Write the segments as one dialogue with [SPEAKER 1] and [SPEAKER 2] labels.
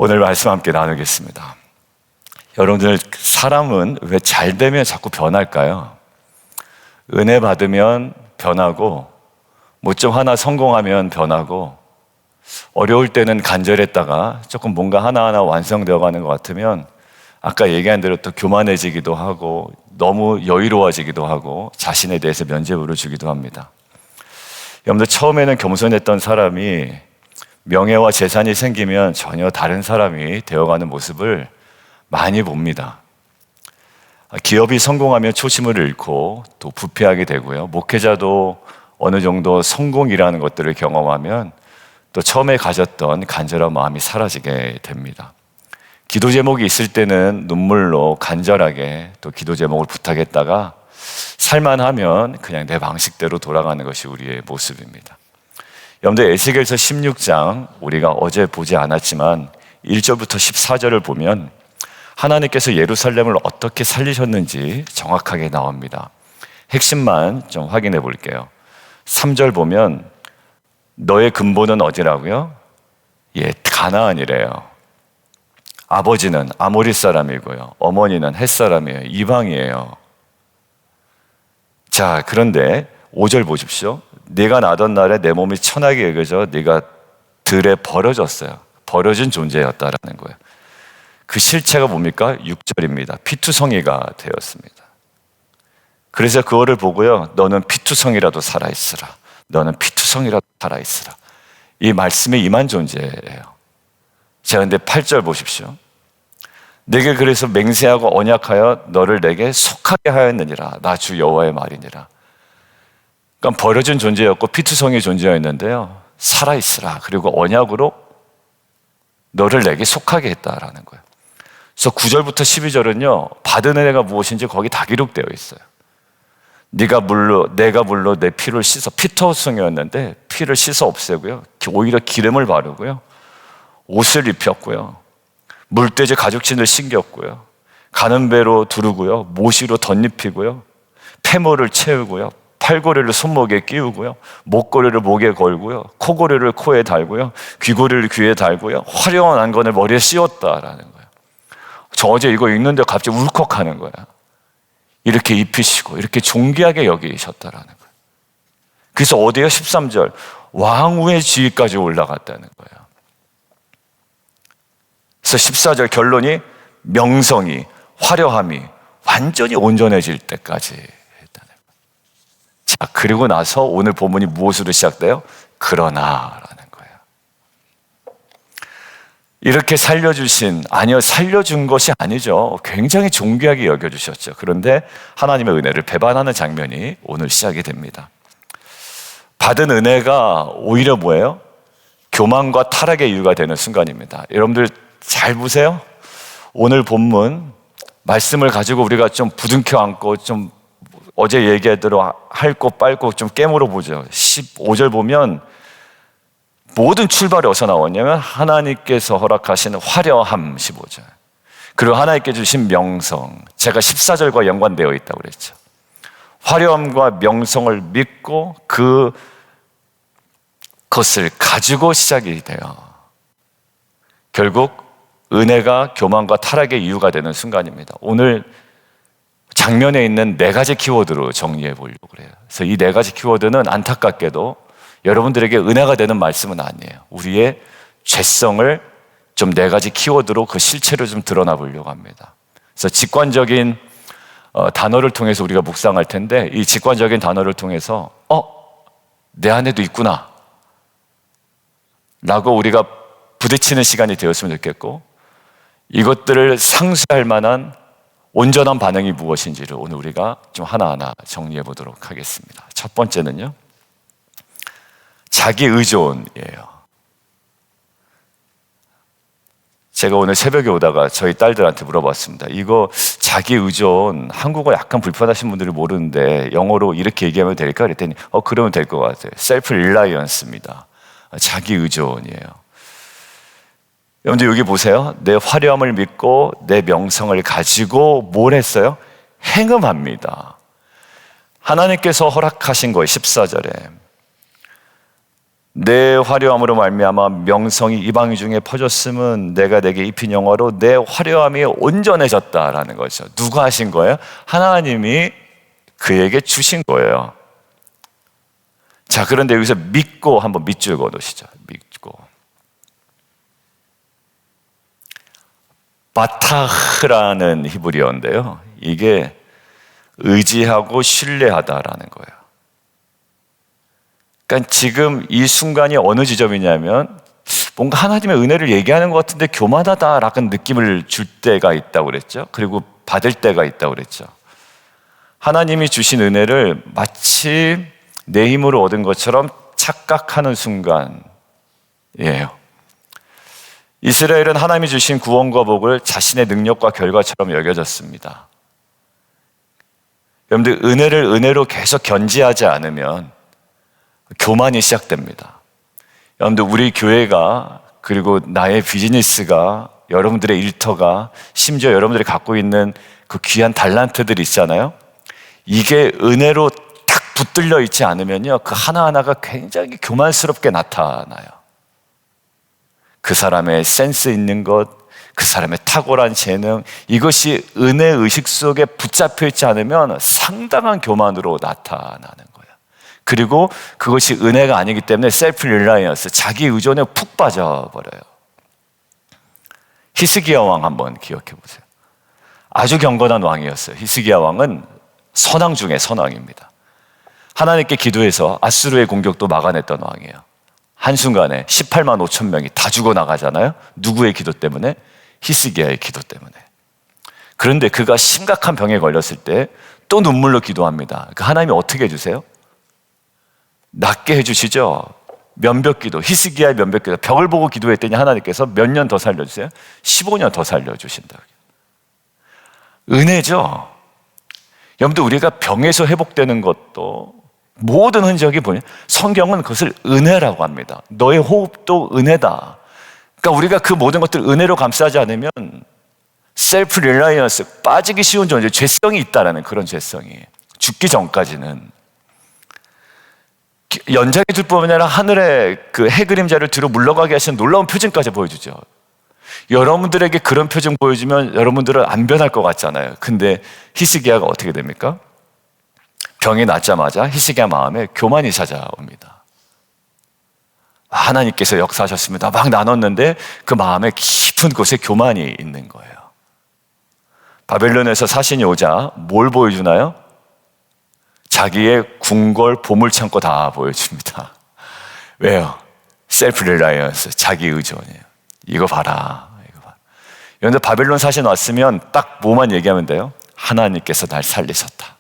[SPEAKER 1] 오늘 말씀 함께 나누겠습니다. 여러분들, 사람은 왜 잘 되면 자꾸 변할까요? 은혜 받으면 변하고, 뭐 좀 하나 성공하면 변하고, 어려울 때는 간절했다가 조금 뭔가 하나하나 완성되어 가는 것 같으면 아까 얘기한 대로 또 교만해지기도 하고 너무 여유로워지기도 하고 자신에 대해서 면죄부를 주기도 합니다. 여러분들, 처음에는 겸손했던 사람이 명예와 재산이 생기면 전혀 다른 사람이 되어가는 모습을 많이 봅니다. 기업이 성공하면 초심을 잃고 또 부패하게 되고요. 목회자도 어느 정도 성공이라는 것들을 경험하면 또 처음에 가졌던 간절한 마음이 사라지게 됩니다. 기도 제목이 있을 때는 눈물로 간절하게 또 기도 제목을 부탁했다가 살만하면 그냥 내 방식대로 돌아가는 것이 우리의 모습입니다. 여러분들, 에스겔서 16장 우리가 어제 보지 않았지만 1절부터 14절을 보면 하나님께서 예루살렘을 어떻게 살리셨는지 정확하게 나옵니다. 핵심만 좀 확인해 볼게요. 3절 보면 너의 근본은 어디라고요? 가나안이래요. 아버지는 아모리 사람이고요. 어머니는 헷 사람이에요. 이방이에요. 자, 그런데 5절 보십시오. 네가 나던 날에 내 몸이 천하게 여겨져 네가 들에 버려졌어요. 버려진 존재였다라는 거예요. 그 실체가 뭡니까? 6절입니다. 피투성이가 되었습니다. 그래서 그거를 보고요, 너는 피투성이라도 살아있으라. 너는 피투성이라도 살아있으라. 이 말씀에 임한 존재예요. 자, 근데 8절 보십시오. 내게 그래서 맹세하고 언약하여 너를 내게 속하게 하였느니라. 나 주 여호와의 말이니라. 그러니까 버려진 존재였고 피투성이 존재였는데요, 살아있으라. 그리고 언약으로 너를 내게 속하게 했다라는 거예요. 그래서 9절부터 12절은요, 받은 은혜가 무엇인지 거기 다 기록되어 있어요. 내가 물로 내 피를 씻어, 피터성이었는데 피를 씻어 없애고요, 오히려 기름을 바르고요, 옷을 입혔고요, 물돼지 가죽신을 신겼고요, 가는 배로 두르고요, 모시로 덧입히고요, 폐모를 채우고요, 팔고리를 손목에 끼우고요, 목고리를 목에 걸고요, 코고리를 코에 달고요, 귀고리를 귀에 달고요, 화려한 안건을 머리에 씌웠다라는 거예요. 저 어제 이거 읽는데 갑자기 울컥하는 거야. 이렇게 입히시고 이렇게 존귀하게 여기셨다라는 거예요. 그래서 어디요? 13절 왕후의 지위까지 올라갔다는 거예요. 그래서 14절 결론이 명성이, 화려함이 완전히 온전해질 때까지 했다는 거예요. 자, 그리고 나서 오늘 본문이 무엇으로 시작돼요? 그러나라는 거예요. 이렇게 살려준 것이 아니죠. 굉장히 존귀하게 여겨주셨죠. 그런데 하나님의 은혜를 배반하는 장면이 오늘 시작이 됩니다. 받은 은혜가 오히려 뭐예요? 교만과 타락의 이유가 되는 순간입니다. 여러분들 잘 보세요. 오늘 본문 말씀을 가지고 우리가 좀 부둥켜 안고 좀 어제 얘기한 대로 핥고 빨고 좀 깨물어 보죠. 15절 보면 모든 출발이 어디서 나왔냐면 하나님께서 허락하신 화려함 15절, 그리고 하나님께 주신 명성, 제가 14절과 연관되어 있다고 그랬죠. 화려함과 명성을 믿고 그것을 가지고 시작이 돼요. 결국 은혜가 교만과 타락의 이유가 되는 순간입니다. 오늘 장면에 있는 4가지 키워드로 정리해 보려고 그래요. 그래서 이 4가지 키워드는 안타깝게도 여러분들에게 은혜가 되는 말씀은 아니에요. 우리의 죄성을 좀 4가지 키워드로 그 실체를 좀 드러나 보려고 합니다. 그래서 직관적인 단어를 통해서 우리가 묵상할 텐데, 이 직관적인 단어를 통해서 내 안에도 있구나 라고 우리가 부딪히는 시간이 되었으면 좋겠고, 이것들을 상쇄할 만한 온전한 반응이 무엇인지를 오늘 우리가 좀 하나하나 정리해 보도록 하겠습니다. 첫 번째는요, 자기 의존이에요. 제가 오늘 새벽에 오다가 저희 딸들한테 물어봤습니다. 이거 자기 의존, 한국어 약간 불편하신 분들이 모르는데 영어로 이렇게 얘기하면 될까? 그랬더니 그러면 될 것 같아요. 셀프 릴라이언스입니다. 자기 의존이에요. 여러분들 여기 보세요. 내 화려함을 믿고 내 명성을 가지고 뭘 했어요? 행음합니다. 하나님께서 허락하신 거예요. 14절에 내 화려함으로 말미암아 명성이 이방 중에 퍼졌음은 내가 내게 입힌 영화로 내 화려함이 온전해졌다라는 거죠. 누가 하신 거예요? 하나님이 그에게 주신 거예요. 자, 그런데 여기서 믿고 한번 밑줄 그어놓으시죠. 믿고. 바타흐라는 히브리어인데요, 이게 의지하고 신뢰하다라는 거예요. 그러니까 지금 이 순간이 어느 지점이냐면 뭔가 하나님의 은혜를 얘기하는 것 같은데 교만하다라는 느낌을 줄 때가 있다고 그랬죠. 그리고 받을 때가 있다고 그랬죠. 하나님이 주신 은혜를 마치 내 힘으로 얻은 것처럼 착각하는 순간이에요. 이스라엘은 하나님이 주신 구원과 복을 자신의 능력과 결과처럼 여겨졌습니다. 여러분들, 은혜를 은혜로 계속 견지하지 않으면 교만이 시작됩니다. 여러분들, 우리 교회가, 그리고 나의 비즈니스가, 여러분들의 일터가, 심지어 여러분들이 갖고 있는 그 귀한 달란트들이 있잖아요. 이게 은혜로 딱 붙들려 있지 않으면요, 그 하나하나가 굉장히 교만스럽게 나타나요. 그 사람의 센스 있는 것, 그 사람의 탁월한 재능, 이것이 은혜 의식 속에 붙잡혀 있지 않으면 상당한 교만으로 나타나는 거예요. 그리고 그것이 은혜가 아니기 때문에 셀프 릴라이언스, 자기 의존에 푹 빠져버려요. 히스기야 왕 한번 기억해 보세요. 아주 경건한 왕이었어요. 히스기야 왕은 선왕 중에 선왕입니다. 하나님께 기도해서 아수르의 공격도 막아냈던 왕이에요. 한순간에 18만 5천 명이 다 죽어나가잖아요. 누구의 기도 때문에? 히스기야의 기도 때문에. 그런데 그가 심각한 병에 걸렸을 때 또 눈물로 기도합니다. 하나님이 어떻게 해주세요? 낫게 해주시죠. 면벽기도, 히스기야의 면벽기도, 벽을 보고 기도했더니 하나님께서 몇 년 더 살려주세요? 15년 더 살려주신다. 은혜죠. 여러분들, 우리가 병에서 회복되는 것도 모든 흔적이 뭐냐? 성경은 그것을 은혜라고 합니다. 너의 호흡도 은혜다. 그러니까 우리가 그 모든 것들을 은혜로 감싸지 않으면 셀프 릴라이언스, 빠지기 쉬운 존재, 죄성이 있다라는 그런 죄성이, 죽기 전까지는. 연장의 둘뿐만 아니라 하늘의 그 해 그림자를 뒤로 물러가게 하시는 놀라운 표징까지 보여주죠. 여러분들에게 그런 표징 보여주면 여러분들은 안 변할 것 같잖아요. 근데 히스기야가 어떻게 됩니까? 병이 낫자마자 히스기야 마음에 교만이 찾아옵니다. 하나님께서 역사하셨습니다. 막 나눴는데 그 마음에 깊은 곳에 교만이 있는 거예요. 바벨론에서 사신이 오자 뭘 보여주나요? 자기의 궁궐 보물창고 다 보여줍니다. 왜요? 셀프 릴라이언스, 자기 의존이에요. 이거 봐라, 이거 봐. 그런데 바벨론 사신 왔으면 딱 뭐만 얘기하면 돼요? 하나님께서 날 살리셨다.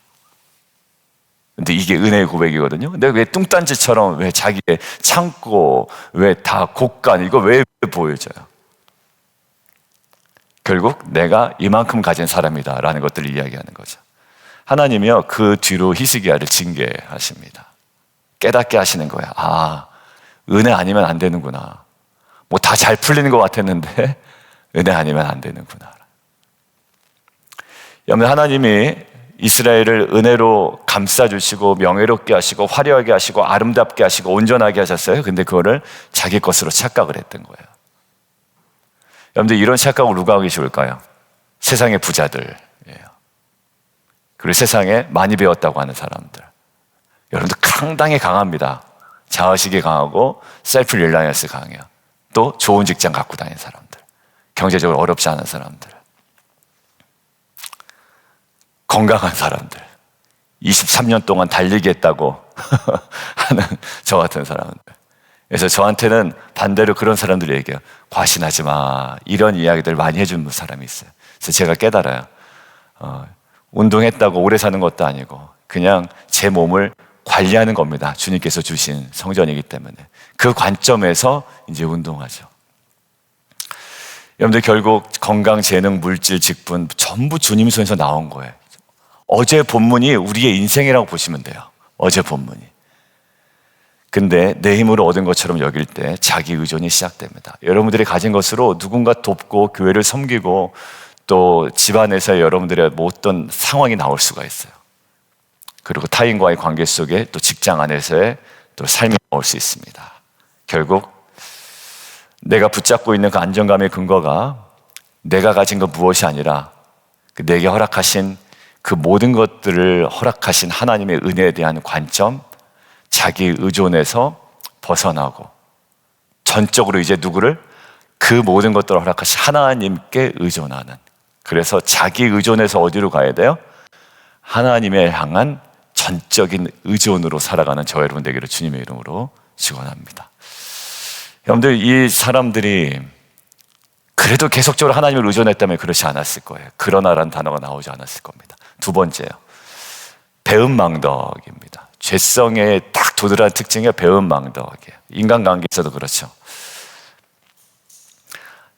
[SPEAKER 1] 근데 이게 은혜의 고백이거든요. 근데 왜 뚱딴지처럼 왜 자기의 창고, 왜 다 곡간, 이거 왜 보여줘요? 결국 내가 이만큼 가진 사람이다 라는 것들을 이야기하는 거죠. 하나님이요, 그 뒤로 히스기야를 징계하십니다. 깨닫게 하시는 거야. 아, 은혜 아니면 안 되는구나. 뭐 다 잘 풀리는 것 같았는데 은혜 아니면 안 되는구나. 여러분, 하나님이 이스라엘을 은혜로 감싸주시고 명예롭게 하시고 화려하게 하시고 아름답게 하시고 온전하게 하셨어요. 근데 그거를 자기 것으로 착각을 했던 거예요. 여러분들, 이런 착각을 누가 하기 좋을까요? 세상의 부자들이에요. 그리고 세상에 많이 배웠다고 하는 사람들. 여러분들 상당히 강합니다. 자의식이 강하고 셀프 릴라이언스 강해요. 또 좋은 직장 갖고 다니는 사람들, 경제적으로 어렵지 않은 사람들, 건강한 사람들, 23년 동안 달리기 했다고 하는 저 같은 사람들. 그래서 저한테는 반대로 그런 사람들이 얘기해요. 과신하지 마. 이런 이야기들 많이 해주는 사람이 있어요. 그래서 제가 깨달아요. 운동했다고 오래 사는 것도 아니고 그냥 제 몸을 관리하는 겁니다. 주님께서 주신 성전이기 때문에. 그 관점에서 이제 운동하죠. 여러분들, 결국 건강, 재능, 물질, 직분 전부 주님 손에서 나온 거예요. 어제 본문이 우리의 인생이라고 보시면 돼요. 어제 본문이. 근데 내 힘으로 얻은 것처럼 여길 때 자기 의존이 시작됩니다. 여러분들이 가진 것으로 누군가 돕고 교회를 섬기고 또 집안에서 여러분들의 어떤 상황이 나올 수가 있어요. 그리고 타인과의 관계 속에 또 직장 안에서의 또 삶이 나올 수 있습니다. 결국 내가 붙잡고 있는 그 안정감의 근거가 내가 가진 것 무엇이 아니라 내게 허락하신 그 모든 것들을 허락하신 하나님의 은혜에 대한 관점, 자기 의존에서 벗어나고 전적으로 이제 누구를? 그 모든 것들을 허락하신 하나님께 의존하는, 그래서 자기 의존에서 어디로 가야 돼요? 하나님을 향한 전적인 의존으로 살아가는 저 여러분 되기를 주님의 이름으로 축원합니다. 여러분들, 이 사람들이 그래도 계속적으로 하나님을 의존했다면 그렇지 않았을 거예요. 그러나라는 단어가 나오지 않았을 겁니다. 두 번째요, 배은망덕입니다. 죄성의 딱 도드라진 특징이 배은망덕이에요. 인간관계에서도 그렇죠.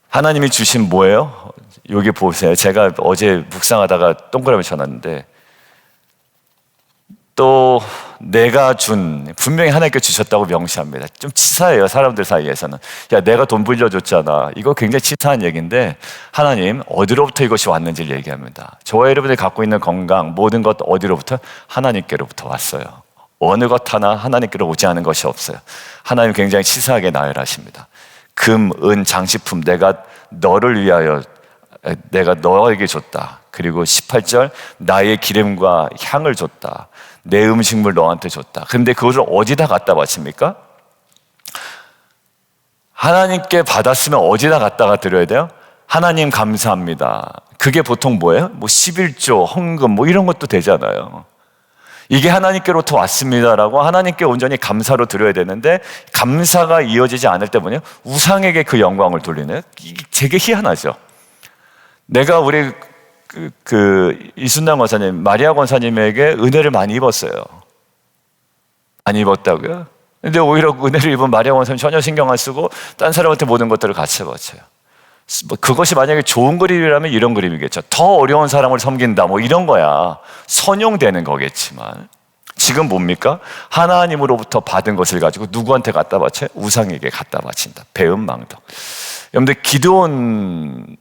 [SPEAKER 1] 하나님이 주신 뭐예요? 여기 보세요. 제가 어제 묵상하다가 동그라미 쳐놨는데, 또 내가 준, 분명히 하나님께 주셨다고 명시합니다. 좀 치사해요, 사람들 사이에서는. 야, 내가 돈 빌려줬잖아. 이거 굉장히 치사한 얘기인데 하나님 어디로부터 이것이 왔는지를 얘기합니다. 저와 여러분이 갖고 있는 건강, 모든 것 어디로부터? 하나님께로부터 왔어요. 어느 것 하나 하나님께로 오지 않은 것이 없어요. 하나님 굉장히 치사하게 나열하십니다. 금, 은, 장식품 내가 너를 위하여 내가 너에게 줬다. 그리고 18절 나의 기름과 향을 줬다. 내 음식물 너한테 줬다. 근데 그것을 어디다 갖다 바칩니까? 하나님께 받았으면 어디다 갖다가 드려야 돼요? 하나님 감사합니다. 그게 보통 뭐예요? 뭐 11조, 헌금 뭐 이런 것도 되잖아요. 이게 하나님께로부터 왔습니다라고 하나님께 온전히 감사로 드려야 되는데, 감사가 이어지지 않을 때 뭐냐? 우상에게 그 영광을 돌리는, 이게 되게 희한하죠. 내가 우리 이순남 권사님, 마리아 권사님에게 은혜를 많이 입었어요. 많이 입었다고요? 근데 오히려 은혜를 입은 마리아 권사님 전혀 신경 안 쓰고 딴 사람한테 모든 것들을 같이 바쳐요. 그것이 만약에 좋은 그림이라면 이런 그림이겠죠. 더 어려운 사람을 섬긴다 뭐 이런 거야. 선용되는 거겠지만, 지금 뭡니까? 하나님으로부터 받은 것을 가지고 누구한테 갖다 바쳐요? 우상에게 갖다 바친다. 배은망덕. 여러분들, 기드온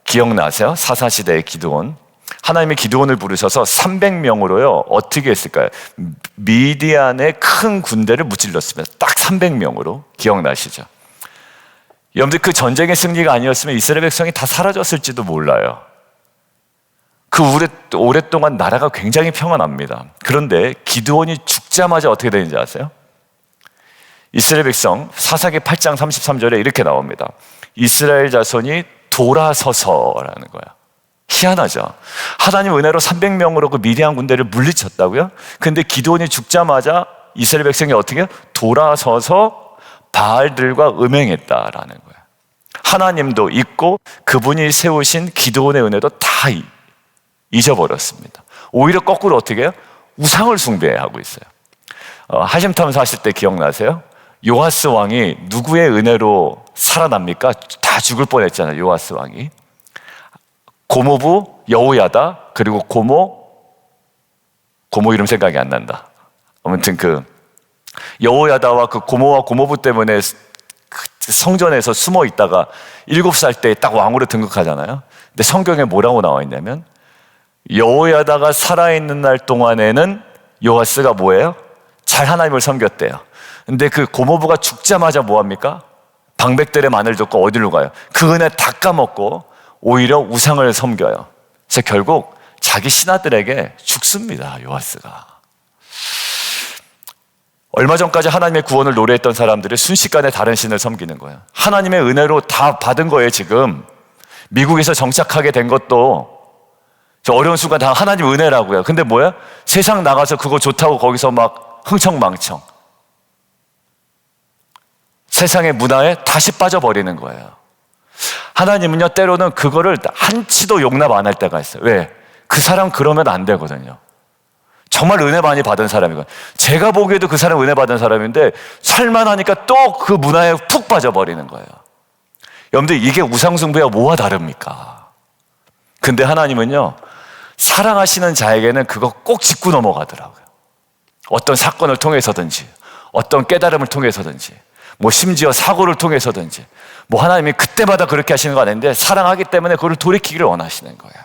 [SPEAKER 1] 기억나세요? 사사시대의 기드온. 하나님이 기드온을 부르셔서 300명으로요 어떻게 했을까요? 미디안의 큰 군대를 무찔렀습니다. 딱 300명으로. 기억나시죠? 여러분들, 그 전쟁의 승리가 아니었으면 이스라엘 백성이 다 사라졌을지도 몰라요. 그 오랫동안 나라가 굉장히 평안합니다. 그런데 기드온이 죽자마자 어떻게 되는지 아세요? 이스라엘 백성, 사사기 8장 33절에 이렇게 나옵니다. 이스라엘 자손이 돌아서서라는 거야. 희한하죠. 하나님 은혜로 300명으로 그 미디안 군대를 물리쳤다고요? 근데 기드온이 죽자마자 이스라엘 백성이 어떻게 해요? 돌아서서 바알들과 음행했다라는 거예요. 하나님도 잊고 그분이 세우신 기드온의 은혜도 다 잊어버렸습니다. 오히려 거꾸로 어떻게 해요? 우상을 숭배하고 있어요. 하심탐사 하실 때 기억나세요? 요아스 왕이 누구의 은혜로 살아납니까? 다 죽을 뻔했잖아요, 요아스 왕이. 고모부 여호야다, 그리고 고모 이름 생각이 안 난다. 아무튼 그 여호야다와 그 고모와 고모부 때문에 성전에서 숨어 있다가 7살 때 딱 왕으로 등극하잖아요. 근데 성경에 뭐라고 나와 있냐면, 여호야다가 살아있는 날 동안에는 요아스가 뭐예요? 잘 하나님을 섬겼대요. 근데 그 고모부가 죽자마자 뭐합니까? 방백들의 마늘 줬고 어디로 가요? 그 은혜 다 까먹고 오히려 우상을 섬겨요. 그래서 결국 자기 신하들에게 죽습니다, 요아스가. 얼마 전까지 하나님의 구원을 노래했던 사람들이 순식간에 다른 신을 섬기는 거예요. 하나님의 은혜로 다 받은 거예요. 지금 미국에서 정착하게 된 것도 저 어려운 순간 다 하나님 은혜라고요. 근데 뭐야? 세상 나가서 그거 좋다고 거기서 막 흥청망청 세상의 문화에 다시 빠져버리는 거예요. 하나님은요, 때로는 그거를 한치도 용납 안 할 때가 있어요. 왜? 그 사람 그러면 안 되거든요. 정말 은혜 많이 받은 사람이거든요. 제가 보기에도 그 사람 은혜 받은 사람인데 살만하니까 또 그 문화에 푹 빠져버리는 거예요. 여러분들, 이게 우상숭배와 뭐가 다릅니까? 근데 하나님은요, 사랑하시는 자에게는 그거 꼭 짚고 넘어가더라고요. 어떤 사건을 통해서든지, 어떤 깨달음을 통해서든지, 뭐 심지어 사고를 통해서든지, 뭐 하나님이 그때마다 그렇게 하시는 거 아닌데 사랑하기 때문에 그걸 돌이키기를 원하시는 거예요.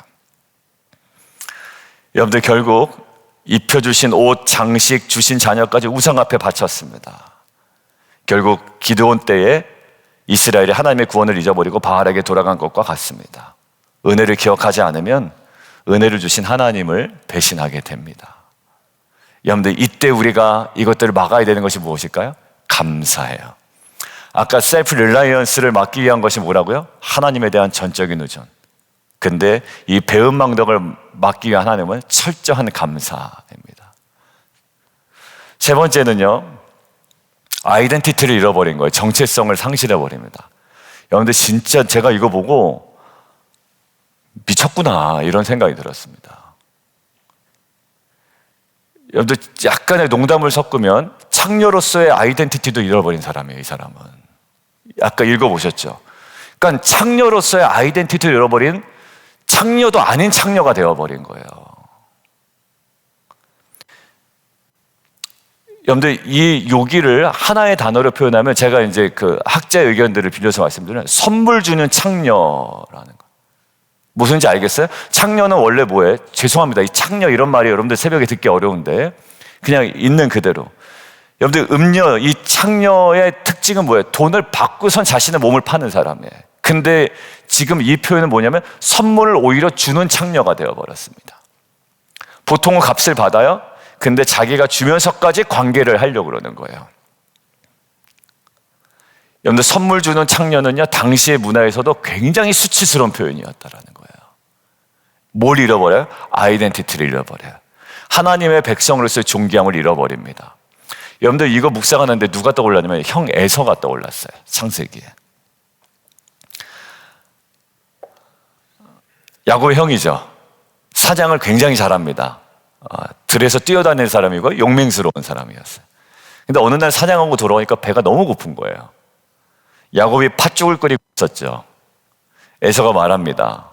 [SPEAKER 1] 여러분들, 결국 입혀주신 옷, 장식, 주신 자녀까지 우상 앞에 바쳤습니다. 결국 기드온 때에 이스라엘이 하나님의 구원을 잊어버리고 바알에게 돌아간 것과 같습니다. 은혜를 기억하지 않으면 은혜를 주신 하나님을 배신하게 됩니다. 여러분들, 이때 우리가 이것들을 막아야 되는 것이 무엇일까요? 감사예요. 아까 셀프 릴라이언스를 막기 위한 것이 뭐라고요? 하나님에 대한 전적인 의존. 근데 이 배은망덕을 막기 위한 하나님은 철저한 감사입니다. 세 번째는요, 아이덴티티를 잃어버린 거예요. 정체성을 상실해버립니다. 여러분들, 진짜 제가 이거 보고 미쳤구나 이런 생각이 들었습니다. 여러분들, 약간의 농담을 섞으면 창녀로서의 아이덴티티도 잃어버린 사람이에요. 이 사람은. 아까 읽어보셨죠? 그러니까 창녀로서의 아이덴티티를 잃어버린 창녀도 아닌 창녀가 되어버린 거예요. 여러분들, 이 요기를 하나의 단어로 표현하면, 제가 이제 그 학자의 의견들을 빌려서 말씀드리면 선물 주는 창녀라는 거. 무슨지 알겠어요? 창녀는 원래 뭐예요? 죄송합니다. 이 창녀 이런 말이 여러분들 새벽에 듣기 어려운데 그냥 있는 그대로. 여러분들, 음녀, 이 창녀의 특징은 뭐예요? 돈을 받고선 자신의 몸을 파는 사람이에요. 근데 지금 이 표현은 뭐냐면 선물을 오히려 주는 창녀가 되어버렸습니다. 보통은 값을 받아요. 근데 자기가 주면서까지 관계를 하려고 그러는 거예요. 여러분들, 선물 주는 창녀는요, 당시의 문화에서도 굉장히 수치스러운 표현이었다라는 거예요. 뭘 잃어버려요? 아이덴티티를 잃어버려요. 하나님의 백성으로서의 존귀함을 잃어버립니다. 여러분들, 이거 묵상하는데 누가 떠올랐냐면 형 에서가 떠올랐어요. 창세기에. 야곱의 형이죠. 사냥을 굉장히 잘합니다. 들에서 뛰어다니는 사람이고 용맹스러운 사람이었어요. 근데 어느 날 사냥하고 돌아오니까 배가 너무 고픈 거예요. 야곱이 팥죽을 끓이고 있었죠. 에서가 말합니다.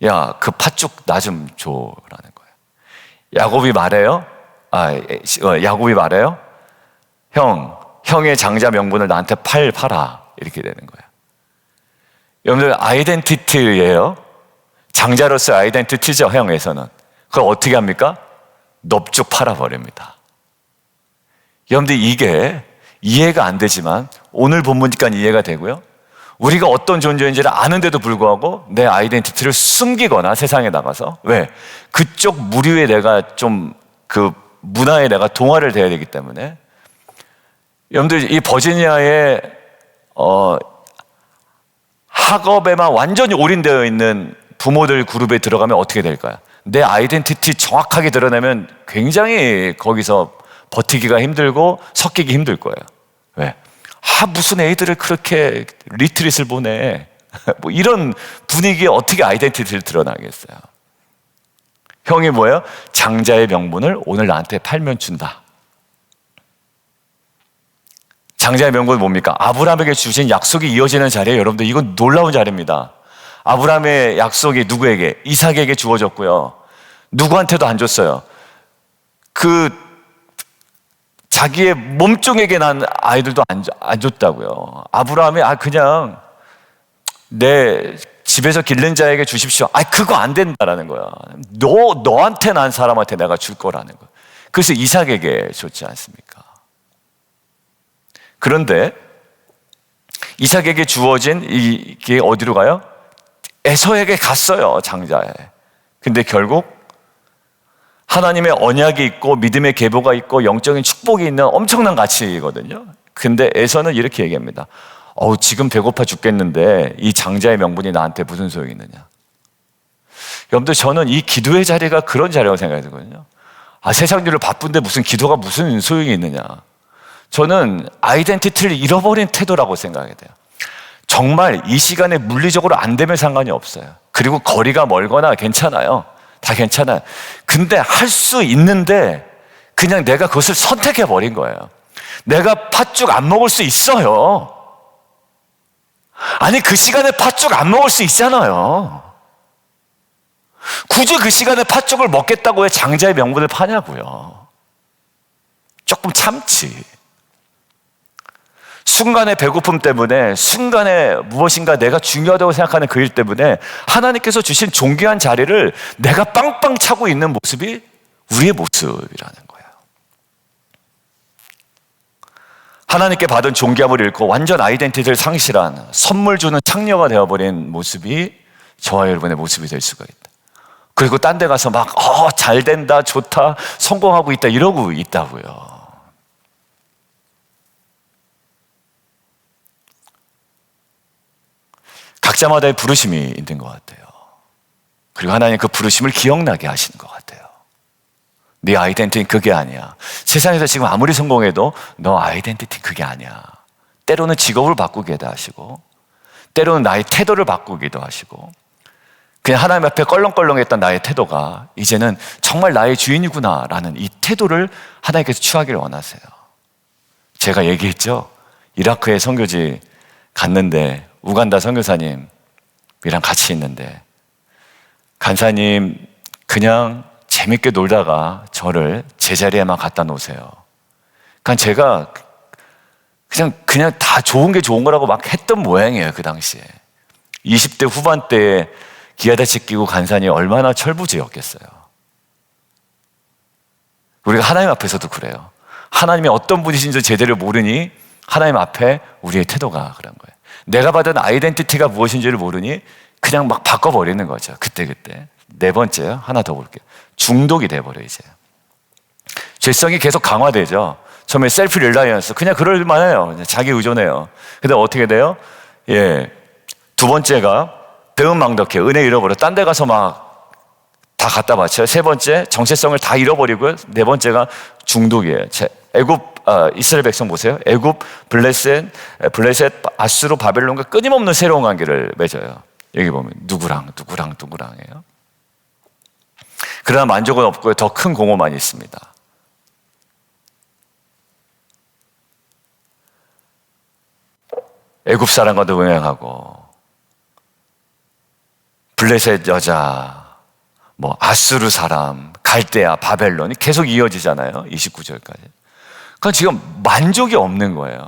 [SPEAKER 1] 야, 그 팥죽 나 좀 줘라는 거예요. 야곱이 말해요. 형의 장자 명분을 나한테 팔아. 이렇게 되는 거예요. 여러분들, 아이덴티티예요. 장자로서의 아이덴티티죠, 형에서는. 그걸 어떻게 합니까? 넙죽 팔아버립니다. 여러분들, 이게 이해가 안 되지만 오늘 본문니까 이해가 되고요. 우리가 어떤 존재인지를 아는데도 불구하고 내 아이덴티티를 숨기거나 세상에 나가서, 왜? 그쪽 무리에 내가 좀 그 문화에 내가 동화를 돼야 되기 때문에. 여러분들, 이 버지니아의 학업에만 완전히 올인되어 있는 부모들 그룹에 들어가면 어떻게 될까요? 내 아이덴티티 정확하게 드러내면 굉장히 거기서 버티기가 힘들고 섞이기 힘들 거예요. 왜? 무슨 애들을 그렇게 리트릿을 보내. 뭐 이런 분위기에 어떻게 아이덴티티를 드러나겠어요? 형이 뭐예요? 장자의 명분을 오늘 나한테 팔면 준다. 장자의 명분은 뭡니까? 아브라함에게 주신 약속이 이어지는 자리에, 여러분들, 이건 놀라운 자리입니다. 아브라함의 약속이 누구에게? 이삭에게 주어졌고요. 누구한테도 안 줬어요. 자기의 몸종에게 난 아이들도 안 줬다고요. 아브라함이 그냥 내 집에서 기른 자에게 주십시오. 그거 안 된다라는 거야. 너한테 난 사람한테 내가 줄 거라는 거야. 그래서 이삭에게 줬지 않습니까? 그런데 이삭에게 주어진 이게 어디로 가요? 에서에게 갔어요, 장자에. 근데 결국 하나님의 언약이 있고 믿음의 계보가 있고 영적인 축복이 있는 엄청난 가치이거든요. 근데 에서는 이렇게 얘기합니다. 지금 배고파 죽겠는데 이 장자의 명분이 나한테 무슨 소용이 있느냐. 여러분들, 저는 이 기도의 자리가 그런 자리라고 생각하거든요. 세상 일로 바쁜데 무슨 기도가 무슨 소용이 있느냐. 저는 아이덴티티를 잃어버린 태도라고 생각해야 돼요. 정말 이 시간에 물리적으로 안 되면 상관이 없어요. 그리고 거리가 멀거나 괜찮아요. 다 괜찮아요. 근데 할 수 있는데 그냥 내가 그것을 선택해버린 거예요. 내가 팥죽 안 먹을 수 있어요. 그 시간에 팥죽 안 먹을 수 있잖아요. 굳이 그 시간에 팥죽을 먹겠다고 왜 장자의 명분을 파냐고요. 조금 참지. 순간의 배고픔 때문에, 순간에 무엇인가 내가 중요하다고 생각하는 그 일 때문에 하나님께서 주신 존귀한 자리를 내가 빵빵 차고 있는 모습이 우리의 모습이라는 거예요. 하나님께 받은 존귀함을 잃고 완전 아이덴티티를 상실한 선물 주는 창녀가 되어버린 모습이 저와 여러분의 모습이 될 수가 있다. 그리고 딴 데 가서 막 잘 된다, 좋다, 성공하고 있다 이러고 있다고요. 각자마다의 부르심이 있는 것 같아요. 그리고 하나님 그 부르심을 기억나게 하시는 것 같아요. 네 아이덴티티는 그게 아니야. 세상에서 지금 아무리 성공해도 너 아이덴티티는 그게 아니야. 때로는 직업을 바꾸기도 하시고, 때로는 나의 태도를 바꾸기도 하시고, 그냥 하나님 앞에 껄렁껄렁했던 나의 태도가 이제는 정말 나의 주인이구나 라는 이 태도를 하나님께서 취하기를 원하세요. 제가 얘기했죠. 이라크에 선교지 갔는데 우간다 선교사님이랑 같이 있는데 간사님 그냥 재밌게 놀다가 저를 제자리에만 갖다 놓으세요. 그러니까 제가 그냥 다 좋은 게 좋은 거라고 막 했던 모양이에요. 그 당시에 20대 후반대에 기아다치 끼고 간사님 얼마나 철부지였겠어요. 우리가 하나님 앞에서도 그래요. 하나님이 어떤 분이신지 제대로 모르니 하나님 앞에 우리의 태도가 그런 거예요. 내가 받은 아이덴티티가 무엇인지를 모르니 그냥 막 바꿔버리는 거죠. 그때그때. 네 번째요. 하나 더 볼게요. 중독이 돼버려 이제. 죄성이 계속 강화되죠. 처음에 셀프 릴라이언스 그냥 그럴 만해요. 자기 의존해요. 근데 어떻게 돼요? 두 번째가 배은망덕해. 은혜 잃어버려. 딴 데 가서 막 다 갖다 바쳐요. 세 번째 정체성을 다 잃어버리고요. 네 번째가 중독이에요. 애굽 이스라엘 백성 보세요. 애굽, 블레셋, 아수르, 바벨론과 끊임없는 새로운 관계를 맺어요. 여기 보면 누구랑이에요. 그러나 만족은 없고요. 더 큰 공허만 있습니다. 애굽 사람과도 응행하고 블레셋 여자, 아수르 사람, 갈대아, 바벨론이 계속 이어지잖아요. 29절까지. 그러니까 지금 만족이 없는 거예요.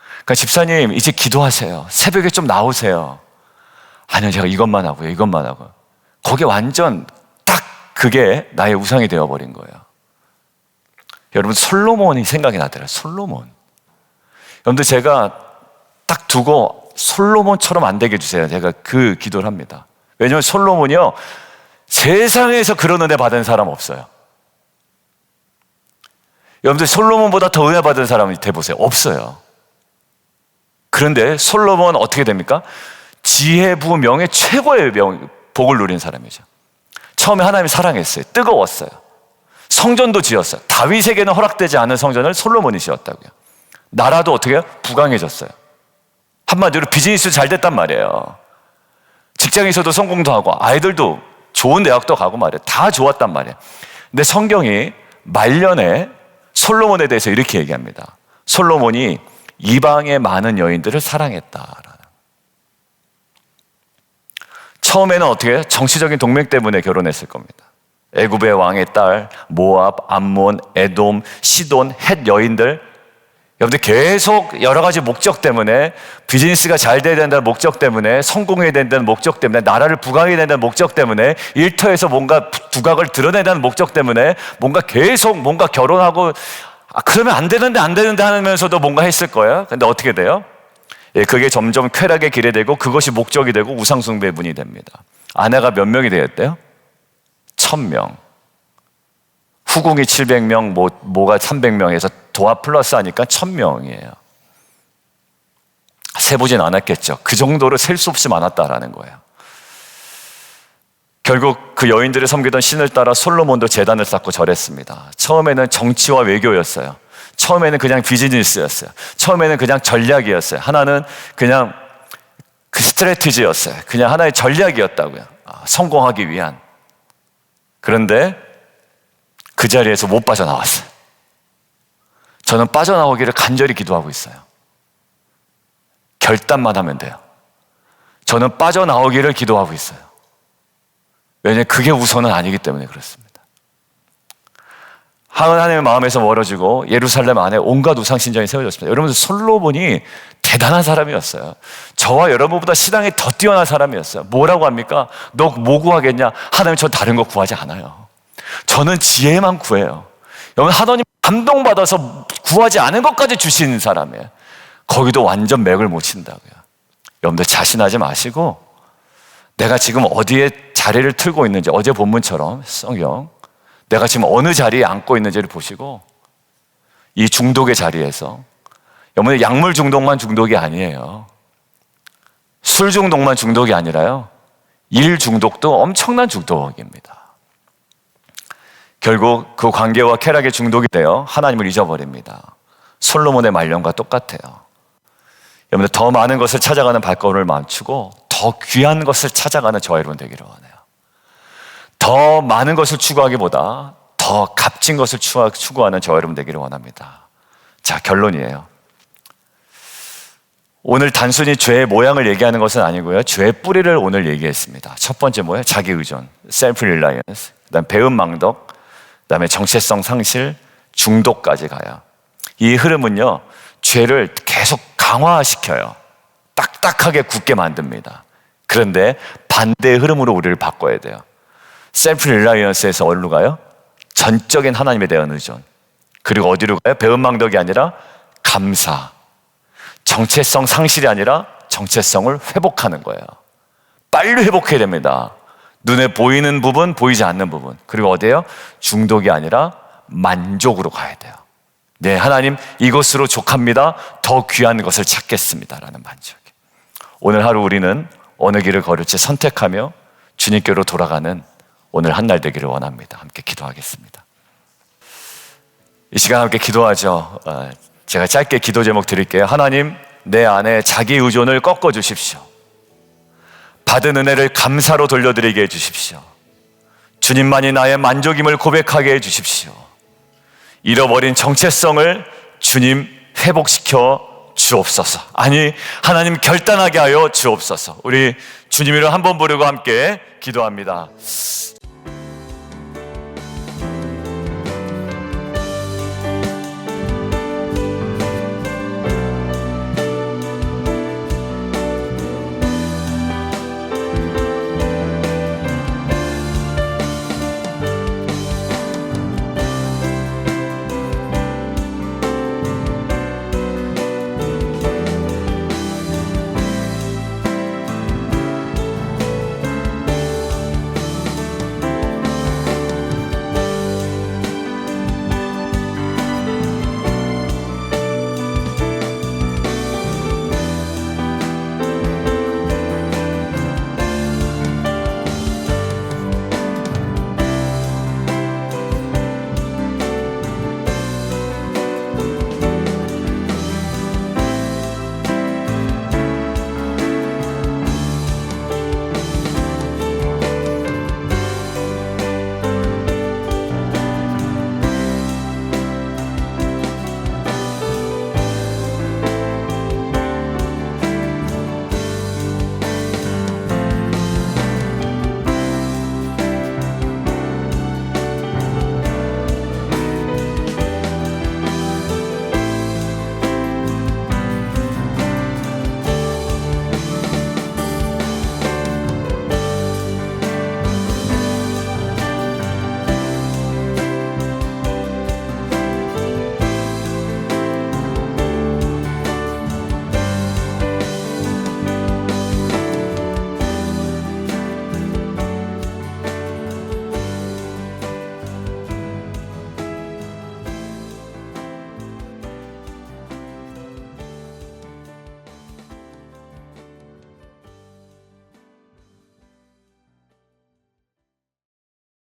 [SPEAKER 1] 그러니까 집사님 이제 기도하세요. 새벽에 좀 나오세요. 아니요, 제가 이것만 하고요. 거기에 완전 딱 그게 나의 우상이 되어버린 거예요. 여러분 솔로몬이 생각이 나더라고요. 솔로몬. 여러분들 제가 딱 두고 솔로몬처럼 안 되게 해주세요. 제가 그 기도를 합니다. 왜냐하면 솔로몬이요 세상에서 그런 은혜 받은 사람 없어요. 여러분들 솔로몬보다 더 은혜 받은 사람이 돼보세요. 없어요. 그런데 솔로몬은 어떻게 됩니까? 지혜, 부, 명예 최고의 복을 누린 사람이죠. 처음에 하나님이 사랑했어요. 뜨거웠어요. 성전도 지었어요. 다윗에게는 허락되지 않은 성전을 솔로몬이 지었다고요. 나라도 어떻게 해요? 부강해졌어요. 한마디로 비즈니스 잘 됐단 말이에요. 직장에서도 성공도 하고 아이들도 좋은 대학도 가고 말이에요. 다 좋았단 말이에요. 근데 성경이 말년에 솔로몬에 대해서 이렇게 얘기합니다. 솔로몬이 이방의 많은 여인들을 사랑했다. 처음에는 어떻게 해요? 정치적인 동맹 때문에 결혼했을 겁니다. 애굽의 왕의 딸, 모압, 암몬, 에돔, 시돈, 헷 여인들 여러분들 계속 여러 가지 목적 때문에 비즈니스가 잘 돼야 된다는 목적 때문에 성공해야 된다는 목적 때문에 나라를 부강해야 된다는 목적 때문에 일터에서 뭔가 두각을 드러내다는 목적 때문에 계속 결혼하고 그러면 안 되는데 하면서도 뭔가 했을 거예요. 근데 어떻게 돼요? 그게 점점 쾌락의 길에 되고 그것이 목적이 되고 우상숭배의 문이 됩니다. 아내가 몇 명이 되었대요? 1000명. 후궁이 700명, 모가 300명에서 도합 플러스 하니까 1000명이에요. 세보진 않았겠죠. 그 정도로 셀 수 없이 많았다라는 거예요. 결국 그 여인들을 섬기던 신을 따라 솔로몬도 제단을 쌓고 절했습니다. 처음에는 정치와 외교였어요. 처음에는 그냥 비즈니스였어요. 처음에는 그냥 전략이었어요. 하나는 그냥 그 스트래티지였어요. 그냥 하나의 전략이었다고요. 성공하기 위한. 그런데 그 자리에서 못 빠져나왔어요. 저는 빠져나오기를 간절히 기도하고 있어요. 결단만 하면 돼요. 저는 빠져나오기를 기도하고 있어요. 왜냐하면 그게 우선은 아니기 때문에 그렇습니다. 하나님의 마음에서 멀어지고 예루살렘 안에 온갖 우상신전이 세워졌습니다. 여러분들 솔로몬이 대단한 사람이었어요. 저와 여러분보다 신앙이 더 뛰어난 사람이었어요. 뭐라고 합니까? 너 뭐 구하겠냐? 하나님 전 다른 거 구하지 않아요. 저는 지혜만 구해요. 여러분, 하나님 감동받아서 구하지 않은 것까지 주시는 사람이에요. 거기도 완전 맥을 못 친다고요. 여러분들 자신하지 마시고 내가 지금 어디에 자리를 틀고 있는지, 어제 본문처럼 성경, 내가 지금 어느 자리에 앉고 있는지를 보시고 이 중독의 자리에서, 여러분, 약물 중독만 중독이 아니에요. 술 중독만 중독이 아니라요, 일 중독도 엄청난 중독입니다. 결국 그 관계와 쾌락의 중독이 되어 하나님을 잊어버립니다. 솔로몬의 말년과 똑같아요. 여러분들, 더 많은 것을 찾아가는 발걸음을 멈추고 더 귀한 것을 찾아가는 저와 여러분 되기를 원해요. 더 많은 것을 추구하기보다 더 값진 것을 추구하는 저와 여러분 되기를 원합니다. 자, 결론이에요. 오늘 단순히 죄의 모양을 얘기하는 것은 아니고요, 죄의 뿌리를 오늘 얘기했습니다. 첫 번째 뭐예요? 자기 의존, 셀프 릴라이언스. 그다음 배은망덕, 그다음에 정체성 상실, 중독까지 가요. 이 흐름은요, 죄를 계속 강화시켜요. 딱딱하게 굳게 만듭니다. 그런데 반대의 흐름으로 우리를 바꿔야 돼요. 셀프 릴라이언스에서 어디로 가요? 전적인 하나님에 대한 의존. 그리고 어디로 가요? 배은망덕이 아니라 감사. 정체성 상실이 아니라 정체성을 회복하는 거예요. 빨리 회복해야 됩니다. 눈에 보이는 부분, 보이지 않는 부분. 그리고 어디예요? 중독이 아니라 만족으로 가야 돼요. 네, 하나님, 이것으로 족합니다. 더 귀한 것을 찾겠습니다. 라는 만족. 오늘 하루 우리는 어느 길을 걸을지 선택하며 주님께로 돌아가는 오늘 한 날 되기를 원합니다. 함께 기도하겠습니다. 이 시간 함께 기도하죠. 제가 짧게 기도 제목 드릴게요. 하나님, 내 안에 자기 의존을 꺾어 주십시오. 받은 은혜를 감사로 돌려드리게 해 주십시오. 주님만이 나의 만족임을 고백하게 해 주십시오. 잃어버린 정체성을 주님 회복시켜 주옵소서. 아니, 하나님 결단하게 하여 주옵소서. 우리 주님 이름 한번 부르고 함께 기도합니다.